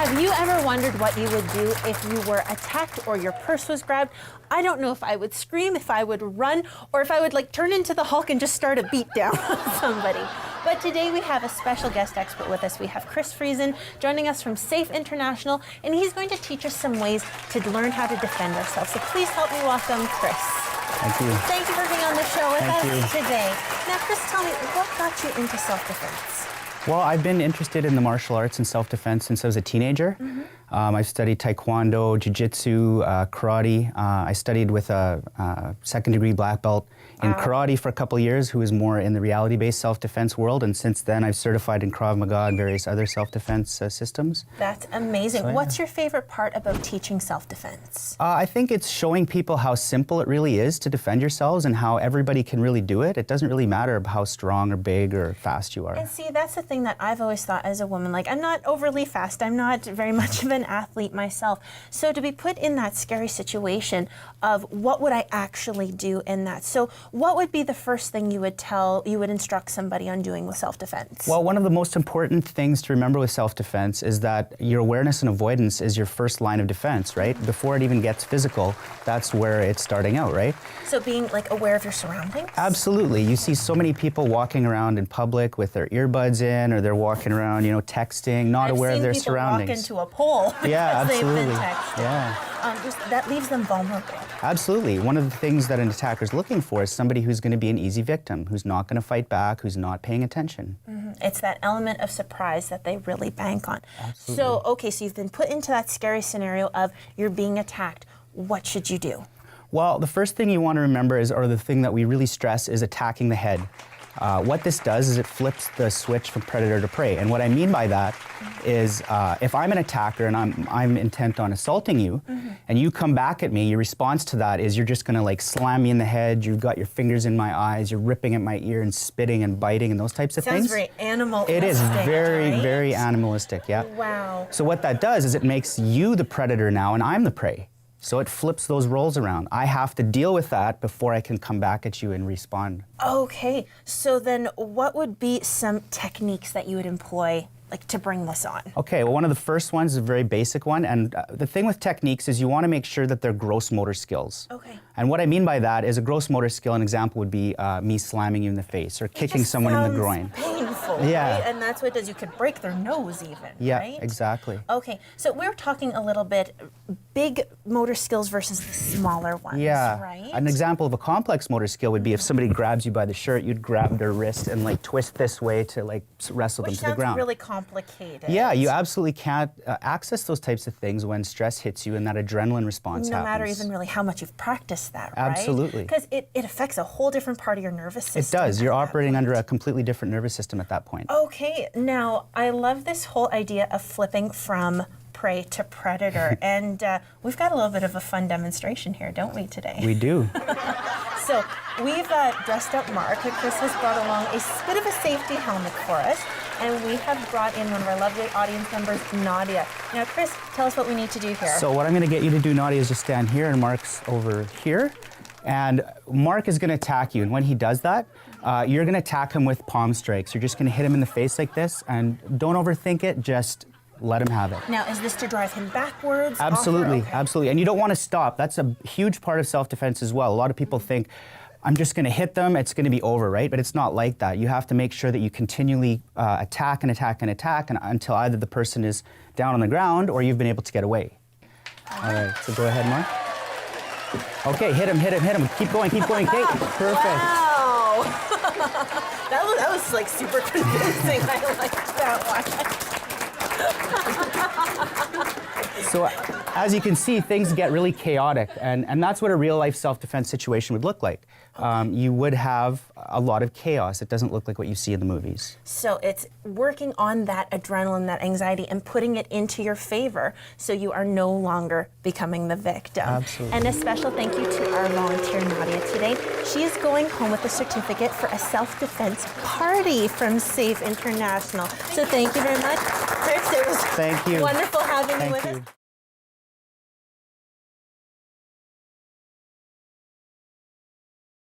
Have you ever wondered what you would do if you were attacked or your purse was grabbed? I don't know if I would scream, if I would run, or if I would like turn into the Hulk and just start a beat down on somebody. But today we have a special guest expert with us. We have Chris Friesen joining us from Safe International, and he's going to teach us some ways to learn how to defend ourselves. So please help me welcome Chris. Thank you. Thank you for being on the show with Thank us you. today. Now, Chris, tell me, what got you into self-defense? Well, I've been interested in the martial arts and self-defense since I was a teenager. I've studied taekwondo, jiu-jitsu, karate. I studied with a second-degree black belt in karate for a couple years, who was more in the reality-based self-defense world, and since then I've certified in Krav Maga and various other self-defense systems. That's amazing. So, yeah. What's your favorite part about teaching self-defense? I think it's showing people how simple it really is to defend yourselves and how everybody can really do it. It doesn't really matter how strong or big or fast you are. And see, that's the thing that I've always thought as a woman. Like, I'm not overly fast. I'm not very much of an athlete myself. So to be put in that scary situation of what would I actually do in that? So what would be the first thing you would instruct somebody on doing with self-defense? Well, one of the most important things to remember with self-defense is that your awareness and avoidance is your first line of defense, right? Before it even gets physical, that's where it's starting out, right? So being like aware of your surroundings? Absolutely. You see so many people walking around in public with their earbuds in, or they're walking around, you know, texting, not aware of their surroundings. I've seen people walk into a pole Yeah, because absolutely. they've been texting. Yeah. That leaves them vulnerable. Absolutely. One of the things that an attacker is looking for is somebody who's going to be an easy victim, who's not going to fight back, who's not paying attention. It's that element of surprise that they really bank on. Absolutely. So, okay, so you've been put into that scary scenario of you're being attacked. What should you do? Well, the first thing you want to remember is, or the thing that we really stress, is attacking the head. What this does is it flips the switch from predator to prey. And what I mean by that is if I'm an attacker and I'm intent on assaulting you, and you come back at me, your response to that is you're just going to like slam me in the head, you've got your fingers in my eyes, you're ripping at my ear and spitting and biting and those types of things. Sounds very animalistic. It is very, right? very animalistic, yeah. Wow. So what that does is it makes you the predator now and I'm the prey. So it flips those roles around. I have to deal with that before I can come back at you and respond. Okay, so then what would be some techniques that you would employ like to bring this on? Okay, well, one of the first ones is a very basic one, and the thing with techniques is you want to make sure that they're gross motor skills. Okay. And what I mean by that is a gross motor skill, an example would be me slamming you in the face or kicking someone in the groin. Painful, Yeah. right? And that's what it does. You could break their nose even, Yeah, right? exactly. Okay, so we're talking a little bit big motor skills versus the smaller ones, Yeah. right? An example of a complex motor skill would be if somebody grabs you by the shirt, you'd grab their wrist and like twist this way to like wrestle them to the ground. Which sounds really complicated. Yeah, you absolutely can't access those types of things when stress hits you and that adrenaline response happens. No matter even really how much you've practiced that, right? Absolutely. Because it affects a whole different part of your nervous system. It does. You're operating under a completely different nervous system at that point. Okay, now I love this whole idea of flipping from prey to predator, and we've got a little bit of a fun demonstration here, don't we, today? We do. So we've dressed up Mark. Chris has brought along a bit of a safety helmet for us, and we have brought in one of our lovely audience members, Nadia. Now, Chris, tell us what we need to do here. So what I'm going to get you to do, Nadia, is just stand here, and Mark's over here. And Mark is going to attack you, and when he does that, you're going to attack him with palm strikes. You're just going to hit him in the face like this, and don't overthink it, just let him have it. Now, is this to drive him backwards? Absolutely, Okay. absolutely. And you don't want to stop. That's a huge part of self-defense as well. A lot of people think, I'm just going to hit them, it's going to be over, right? But it's not like that. You have to make sure that you continually attack and attack and attack until either the person is down on the ground or you've been able to get away. All right, so go ahead, Mark. Okay, hit him, hit him, hit him. Keep going, okay, perfect. Wow. that was like super convincing. I like that one. So as you can see, things get really chaotic, and that's what a real-life self-defense situation would look like. You would have a lot of chaos. It doesn't look like what you see in the movies. So it's working on that adrenaline, that anxiety, and putting it into your favor so you are no longer becoming the victim. Absolutely. And a special thank you to our volunteer, Nadia, today. She is going home with a certificate for a self-defense party from Safe International. So thank you very much. Chris, it was Thank you. wonderful having you with us.